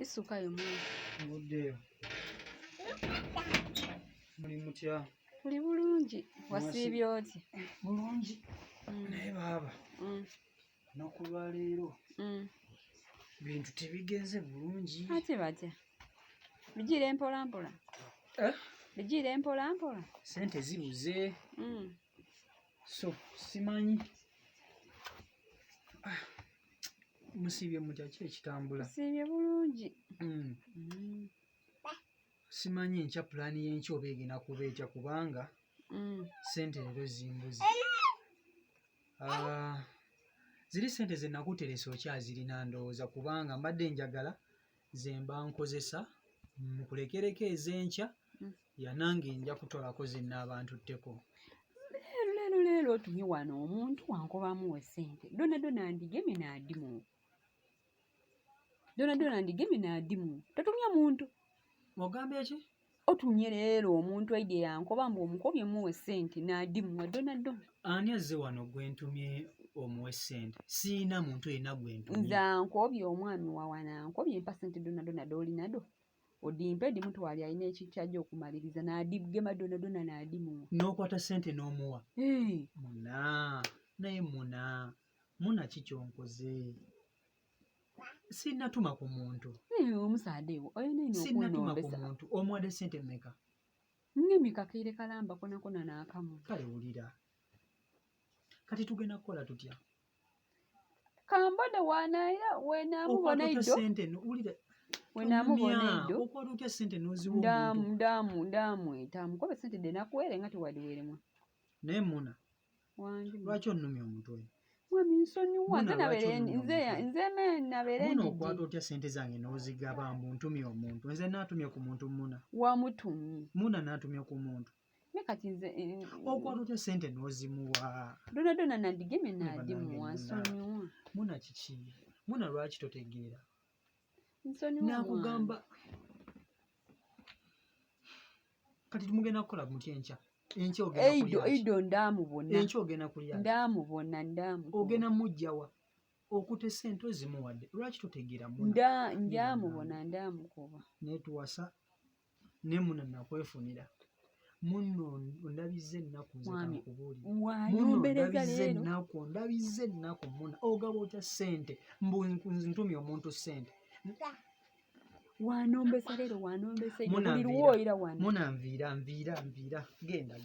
Isukayo mwana. Nguddeyo. Muli mutya? Tuli bulungi. Wasiibye oti? Bulungi. Naye baaba. Olunaku lwa leero. Bintu tebigenze bulungi. Ate batya? Bigira mpola mpola. Bigira mpola mpola. Sente zibuze. So simanyi. Musiibye mutya ki ekitambula? Musiibye bulungi. Simanyi nkya pulaani y'enkya oba egenda kuba etya kubanga sente leero zimbuze. Ziri sente ze nakuteresa okyazirina ndowooza kubanga mbadde njagala ze mba nkozesa mu kulekereko ez'enkya yanange nja kutolako ze nnaaba ntutteko. Leero otumye wano omuntu wankobamu we ssente. Donna ndigemye n'adimu. Donna ndigemye n'adimu. Totumye muntu. Ogambye ki? Otumye leero omuntu aide yankoba mbu omukobyemu we ssente n'adimu wa Donna. Ani azze wano gwe ntumye omuwe ssente? Siina muntu yenna gwe ntumye. Nze ankobye omwami wawana ankobye mpa ssente Donna d'olinado. Odimpe dimu twali alina ekikyajja okumaliriza n'adigema Donna n'adimu. N'okwata ssente n'omuwa? Muna. Naye muna ki kyonkoze? Sinnatuma ku muntu. Omusaade wo oyo nene sinnatuma ku muntu. Omuwadde ssente mmeka? Ng'emika kaire kalamba konakona n'akamu. Kale wulira. Kati tugenda kukola tutya? Kambone wanaira wenamubona iddo. Wulira. Wenamubona iddo. Okwata otya ssente n'oziwa omuntu? Ndamu etamukobe ssente de nakuwere nga tewadiweremu. Naye muna. Wangi. Lwaki onnumya omuntu oyo? Mwami nsonyiwa nze nabeere Muna okwata otya ssente zange n'ozigaba mbu ntumye omuntu. Nze naatumye ku muntu muna. Wamutumye. Muna naatumye ku muntu. Kati nze okwata otya ssente n'ozimuwa? Donna nandigeme n'adimuwa nsonyiwa. Muna kiki? Muna lwaki totegeera? Nsonyiwa. Nakugamba. Kati tumugenda kukola mutya enkya? Enkya ogenda kulya. Eido ndamubona. Enkya ogenda kulya. Ndamubona. Ogenda mujjawa. Okute ssente ozimuwadde. Lwaki totegeera muna? Ndamubona ndamukuba. Netuwasa ne muna nakwefunira. Muno ndabizze ennaku nze kankubuulira. Ndabizze ennaku muna. Ogaba otya ssente mbu ntumye omuntu ssente. Wanombesa leero wanombesa buli luwo oyira wano. Muna nviira. Genda.